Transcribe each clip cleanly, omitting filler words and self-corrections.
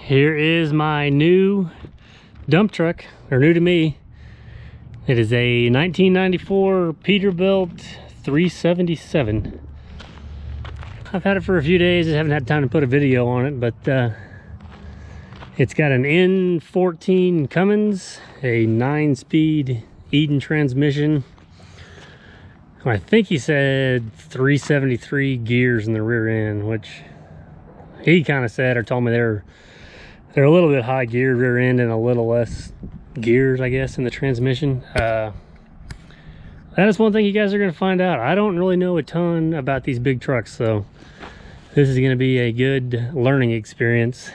Here is my new dump truck, or new to me. It is a 1994 Peterbilt 377. I've had it for a few days. I haven't had time to put a video on it, but it's got an N14 Cummins, a 9-speed Eden transmission. I think he said 373 gears in the rear end, which he kind of said or told me they're a little bit high geared rear end and a little less gears, I guess, in the transmission. That is one thing you guys are going to find out. I don't really know a ton about these big trucks, so this is going to be a good learning experience.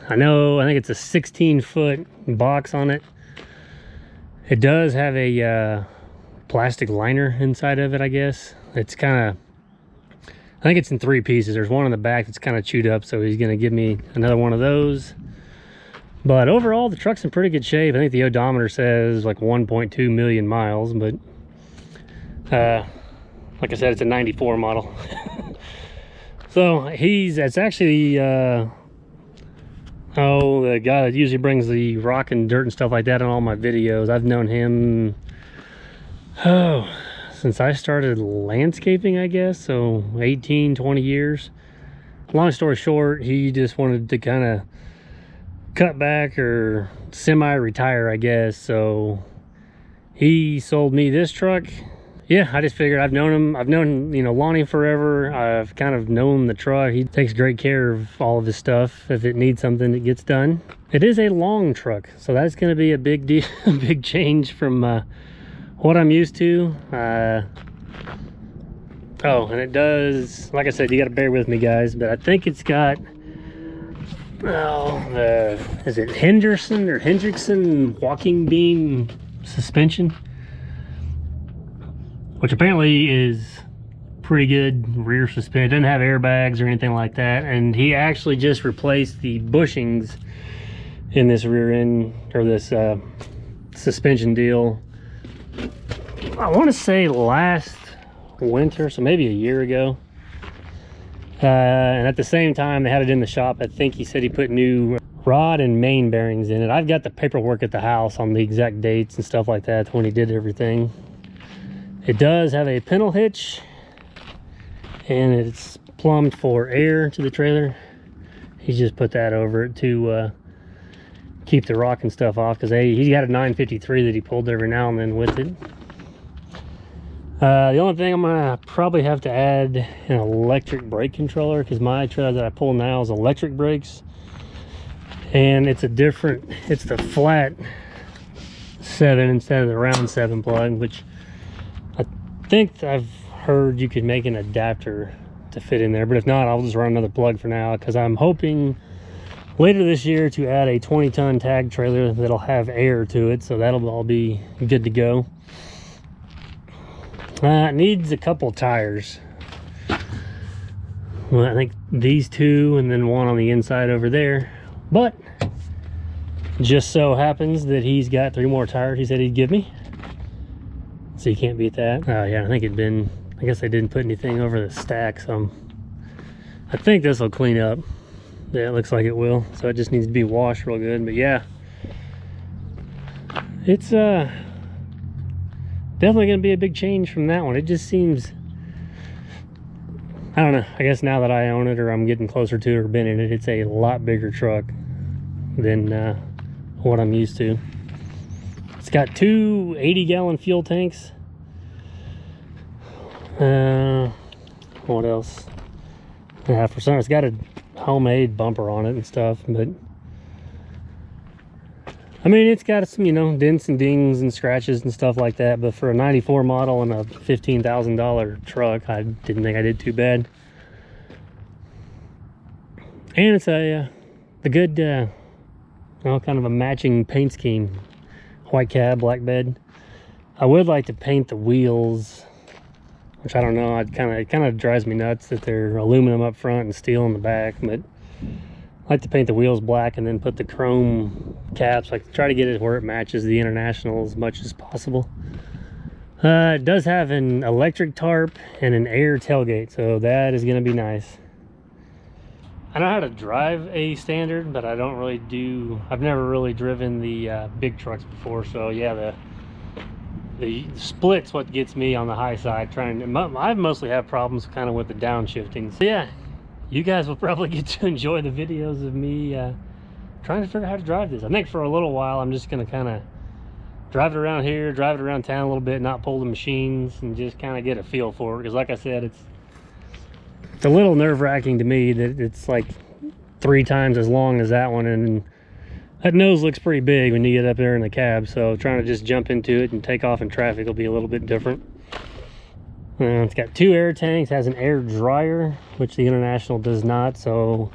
I think it's a 16-foot box on it. It does have a plastic liner inside of it, I guess. It's kind of, I think it's in 3 pieces. There's one in the back that's kind of chewed up, so he's going to give me another one of those. But overall, the truck's in pretty good shape. I think the odometer says like 1.2 million miles, but like I said, it's a 94 model. So it's actually the guy that usually brings the rock and dirt and stuff like that in all my videos. I've known him since I started landscaping, I guess, so 18-20 years. Long story short, he just wanted to kind of cut back or semi-retire, I guess, so he sold me this truck. Yeah, I just figured I've known Lonnie forever. I've kind of known the truck. He takes great care of all of his stuff. If it needs something, it gets done. It is a long truck, so that's going to be a big deal, a big change from what I'm used to. Oh, and it does, like I said, you got to bear with me, guys, but I think it's got, is it Henderson or Hendrickson walking beam suspension, which apparently is pretty good rear suspension. It doesn't have airbags or anything like that, and he actually just replaced the bushings in this rear end, or this suspension deal, I want to say last winter, so maybe a year ago. And at the same time they had it in the shop, I think he said he put new rod and main bearings in it. I've got the paperwork at the house on the exact dates and stuff like that when he did everything. It does have a pintle hitch, and it's plumbed for air to the trailer. He's just put that over it to keep the rock and stuff off, because he got a 953 that he pulled every now and then with it. The only thing I'm gonna probably have to add an electric brake controller, because my trailer that I pull now is electric brakes, and it's the flat 7 instead of the round 7 plug, which I think I've heard you could make an adapter to fit in there, but if not, I'll just run another plug for now, because I'm hoping later this year to add a 20-ton tag trailer that'll have air to it, so that'll all be good to go. It needs a couple tires. Well, I think these 2 and then one on the inside over there, but just so happens that he's got 3 more tires he said he'd give me, so you can't beat that. Oh yeah, I guess I didn't put anything over the stack, so I think this will clean up. Yeah, it looks like it will, so it just needs to be washed real good. But yeah, it's definitely gonna be a big change from that one. It just seems, I don't know, I guess now that I own it, or I'm getting closer to it or been in it, it's a lot bigger truck than what I'm used to. It's got 2 80-gallon fuel tanks. What else? Yeah, for some, it's got a homemade bumper on it and stuff, but I mean, it's got some, dents and dings and scratches and stuff like that, but for a 94 model and a $15,000 truck, I didn't think I did too bad. And it's a good, kind of a matching paint scheme. White cab, black bed. I would like to paint the wheels, which I don't know, it kind of drives me nuts that they're aluminum up front and steel in the back, but I like to paint the wheels black and then put the chrome caps, like try to get it where it matches the International as much as possible. It does have an electric tarp and an air tailgate, so that is going to be nice. I know how to drive a standard, but I don't really do, I've never really driven the big trucks before. So yeah, the split's what gets me on the high side. I mostly have problems kind of with the downshiftings. So yeah, you guys will probably get to enjoy the videos of me trying to figure out how to drive this. I think for a little while I'm just going to kind of drive it around here, drive it around town a little bit, not pull the machines, and just kind of get a feel for it. Because like I said, it's a little nerve-wracking to me that it's like 3 times as long as that one, and that nose looks pretty big when you get up there in the cab. So trying to just jump into it and take off in traffic will be a little bit different. It's got 2 air tanks, has an air dryer, which the International does not. So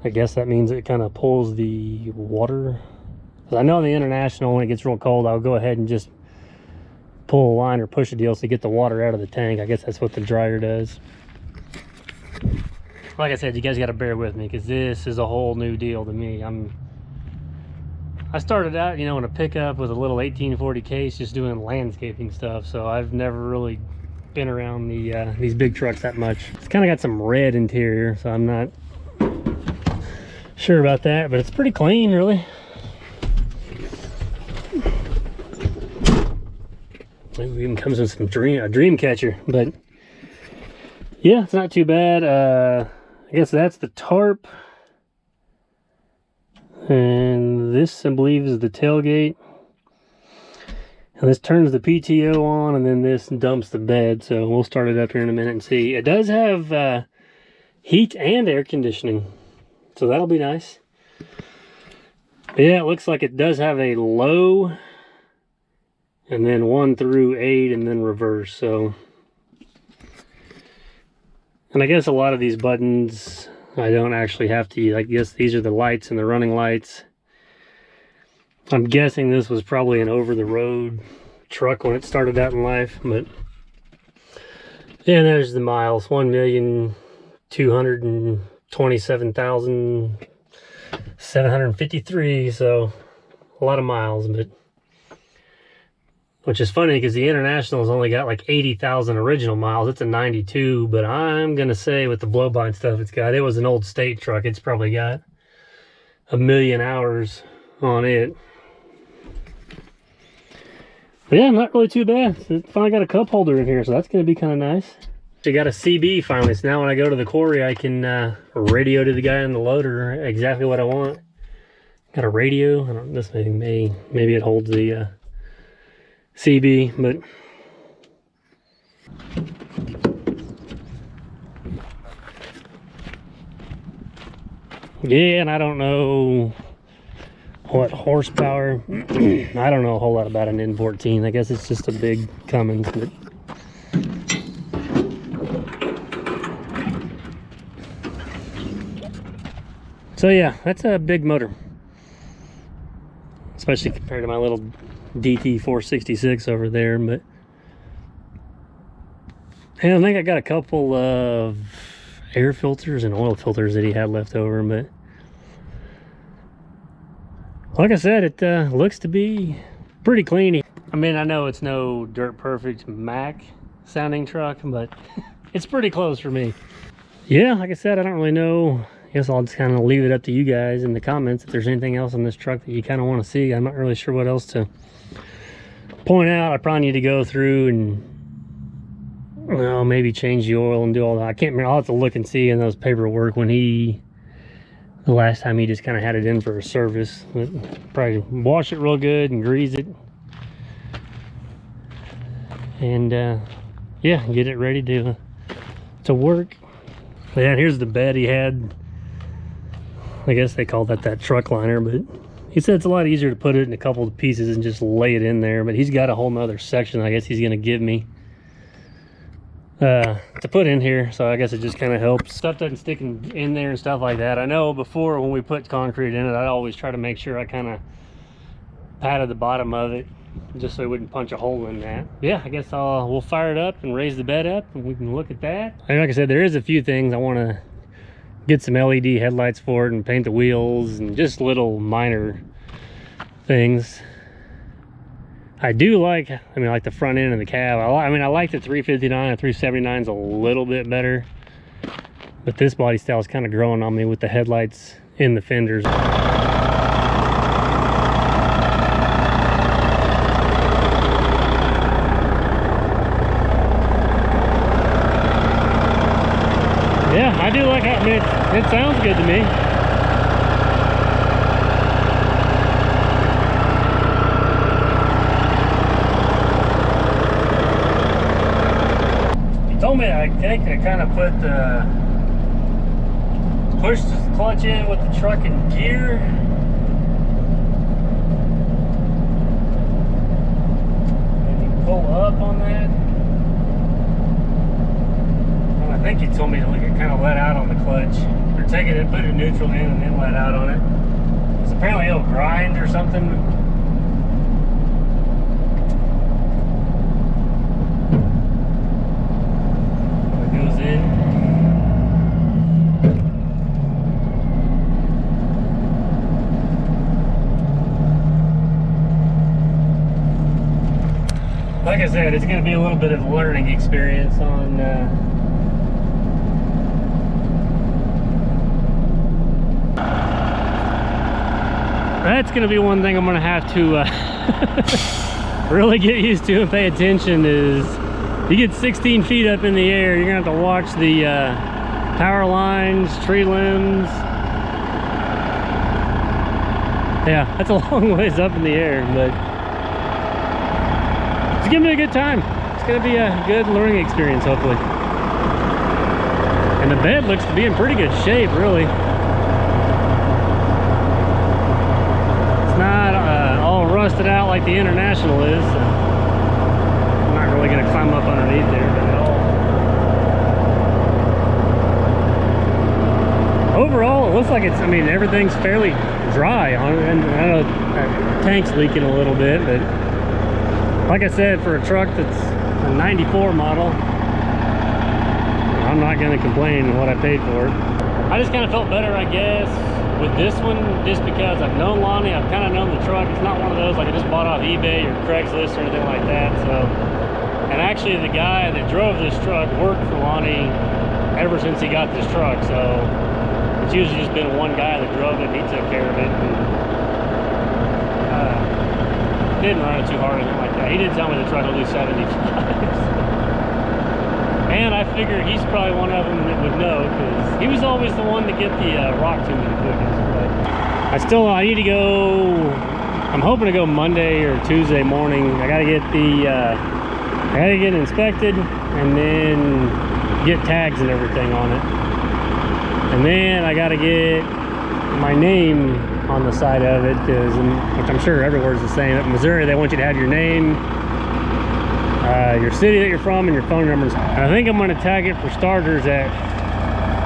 I guess that means it kind of pulls the water. Because I know the International, when it gets real cold, I'll go ahead and just pull a line or push a deal to get the water out of the tank. I guess that's what the dryer does. Like I said, you guys got to bear with me because this is a whole new deal to me. I started out, you know, in a pickup with a little 1840 case, just doing landscaping stuff. So I've never really been around these big trucks that much. It's kind of got some red interior, so I'm not sure about that, but it's pretty clean, really. It even comes with some dream catcher, but yeah, it's not too bad. I guess that's the tarp. And this, I believe, is the tailgate. And this turns the PTO on, and then this dumps the bed. So we'll start it up here in a minute and see. It does have heat and air conditioning, so that'll be nice. But yeah, it looks like it does have a low, and then 1 through 8, and then reverse. So, and I guess a lot of these buttons I don't actually have to, I guess these are the lights and the running lights. I'm guessing this was probably an over-the-road truck when it started out in life, but yeah, there's the miles, 1,227,753, so a lot of miles, but which is funny because the International's only got like 80,000 original miles. It's a 92, but I'm going to say with the blow-by and stuff it's got, it was an old state truck. It's probably got 1,000,000 hours on it. But yeah, not really too bad. It finally got a cup holder in here, so that's going to be kind of nice. You got a CB finally, so now when I go to the quarry, I can radio to the guy in the loader exactly what I want. Got a radio. I don't know, this thing maybe it holds the CB, but yeah, and I don't know what horsepower. I don't know a whole lot about an N14. I guess it's just a big Cummins, but so yeah, that's a big motor, especially compared to my little DT 466 over there. But and I think I got a couple of air filters and oil filters that he had left over, but like I said, it looks to be pretty clean. I mean, I know it's no dirt perfect Mack sounding truck, but it's pretty close for me. Yeah, like I said, I don't really know. I guess I'll just kind of leave it up to you guys in the comments if there's anything else on this truck that you kind of want to see. I'm not really sure what else to point out. I probably need to go through and, well, maybe change the oil and do all that. I can't remember. I'll have to look and see in those paperwork when the last time he just kind of had it in for a service. But probably wash it real good and grease it, and yeah, get it ready to work. Yeah, here's the bed he had. I guess they call that truck liner, but he said it's a lot easier to put it in a couple of pieces and just lay it in there. But he's got a whole nother section I guess he's going to give me to put in here. So I guess it just kind of helps. Stuff doesn't stick in there and stuff like that. I know before when we put concrete in it, I'd always try to make sure I kind of patted the bottom of it just so it wouldn't punch a hole in that. Yeah, I guess we'll fire it up and raise the bed up and we can look at that. And like I said, there is a few things I want to get some LED headlights for it and paint the wheels and just little minor things. I do like, like the front end of the cab. I like the 359 and 379's a little bit better But this body style is kind of growing on me with the headlights in the fenders. Yeah, I do like it. I mean, it sounds good to me. He told me I think I kind of put pushed the clutch in with the truck in gear. Maybe pull up on that. I think he told me to kind of let out on the clutch, or take it and put it neutral in and then let out on it. Because apparently it'll grind or something. It goes in. Like I said, it's going to be a little bit of a learning experience on that's going to be one thing I'm going to have to really get used to and pay attention. Is you get 16 feet up in the air, you're going to have to watch the power lines, tree limbs. Yeah, that's a long ways up in the air, but it's going to be a good time. It's going to be a good learning experience, hopefully. And the bed looks to be in pretty good shape, really. Rusted out like the International is, so I'm not really going to climb up underneath there at all. Overall, it looks like it's, I mean, everything's fairly dry on it, and I know the tank's leaking a little bit, but like I said, for a truck that's a 94 model, I'm not going to complain what I paid for it. I just kind of felt better, I guess, with this one, just because I've known Lonnie, I've kind of known the truck. It's not one of those like I just bought off eBay or Craigslist or anything like that. So, and actually the guy that drove this truck worked for Lonnie ever since he got this truck. So it's usually just been one guy that drove it, and he took care of it. And, didn't run it too hard or anything like that. He did tell me the truck will do 75. And I figure he's probably one of them that would know, because he was always the one to get the rock to me the quickest. But I need to go, I'm hoping to go Monday or Tuesday morning. I gotta get the, I gotta get it inspected and then get tags and everything on it. And then I gotta get my name on the side of it, which I'm sure everywhere's the same. In Missouri, they want you to have your name, your city that you're from, and your phone numbers. I think I'm going to tag it for starters at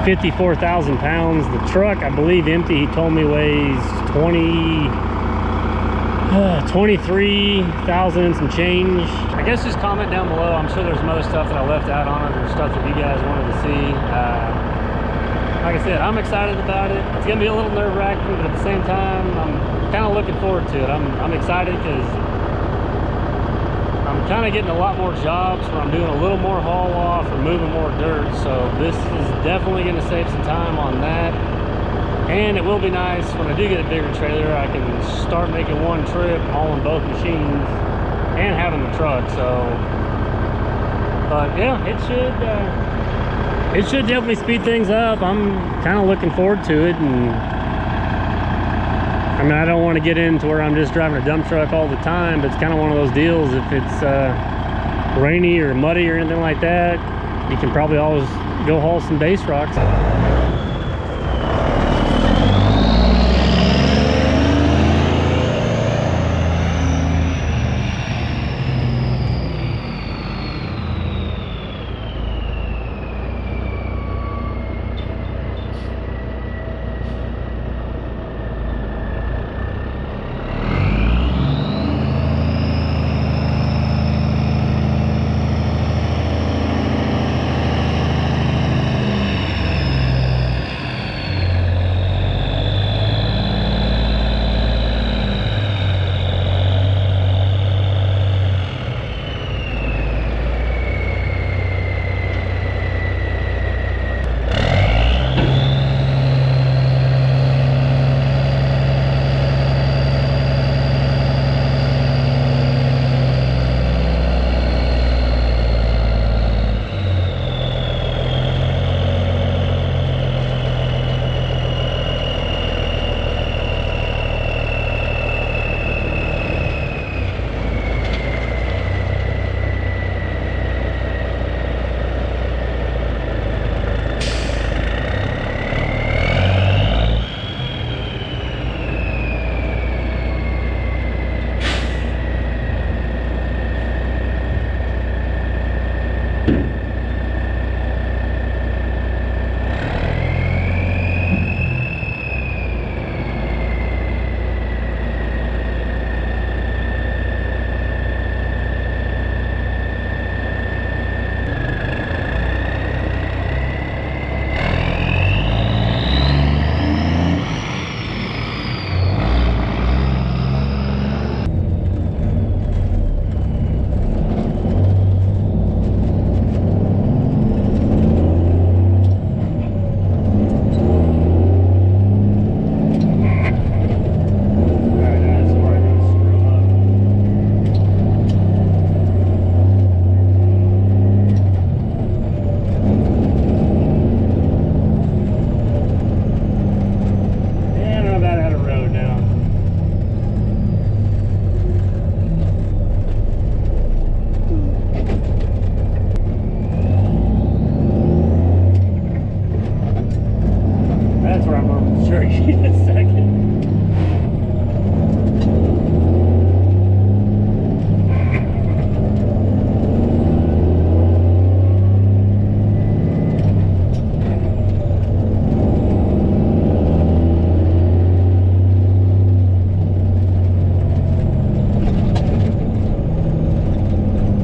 54,000 pounds. The truck, I believe empty, he told me weighs 23,000 and some change. I guess just comment down below. I'm sure there's some other stuff that I left out on it, or stuff that you guys wanted to see. Like I said, I'm excited about it. It's going to be a little nerve-wracking, but at the same time, I'm kind of looking forward to it. I'm excited because I'm kind of getting a lot more jobs where I'm doing a little more haul off or moving more dirt, so this is definitely going to save some time on that. And it will be nice when I do get a bigger trailer, I can start making one trip hauling both machines and having the truck. So, but yeah, it should definitely speed things up. I'm kind of looking forward to it. And I mean, I don't want to get into where I'm just driving a dump truck all the time, but it's kind of one of those deals. If it's rainy or muddy or anything like that, you can probably always go haul some base rocks.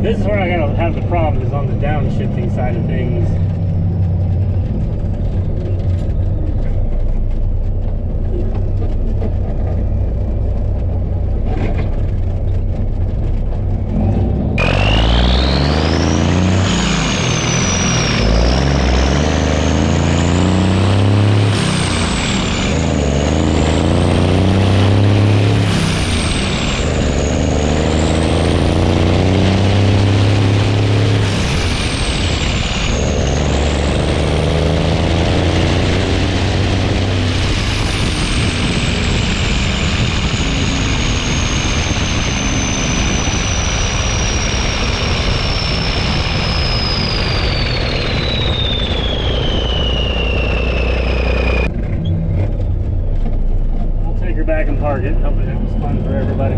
This is where I gotta have the problem, is on the downshifting side of things. Back and park it. Hopefully that was fun for everybody.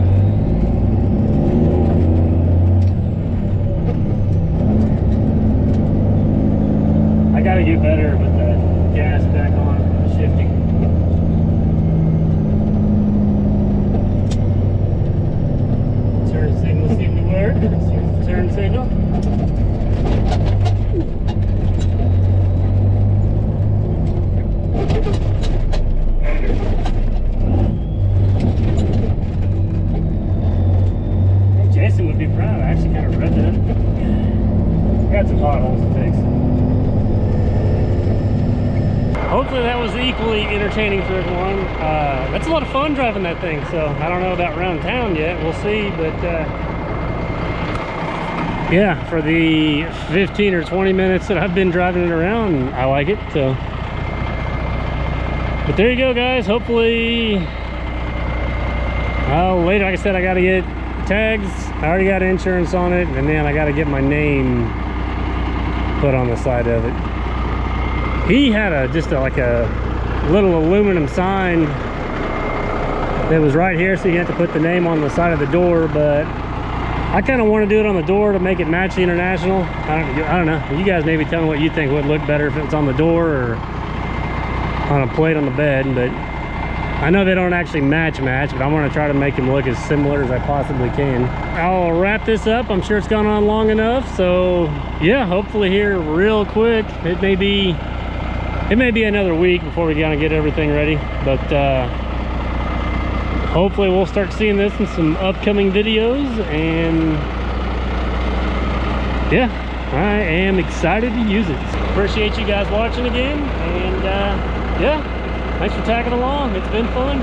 I gotta get better with the gas back on from the shifting. Turn signal seemed to work. Here's the turn signal. Would be proud. I actually kind of revved it up. Got some potholes to fix. Hopefully that was equally entertaining for everyone. That's a lot of fun driving that thing, so I don't know about around town yet. We'll see, but yeah, for the 15 or 20 minutes that I've been driving it around, I like it. So, but there you go, guys. Hopefully, later, like I said, I got to get tags. I already got insurance on it, and then I got to get my name put on the side of it. He had like a little aluminum sign that was right here, so you have to put the name on the side of the door, but I kind of want to do it on the door to make it match the International. I don't know. You guys maybe tell me what you think would look better, if it's on the door or on a plate on the bed, but I know they don't actually match, but I want to try to make them look as similar as I possibly can. I'll wrap this up. I'm sure it's gone on long enough, so yeah, hopefully here real quick. It may be another week before we kind of get everything ready, but hopefully we'll start seeing this in some upcoming videos, and yeah, I am excited to use it. Appreciate you guys watching again, and yeah, thanks for tagging along. It's been fun.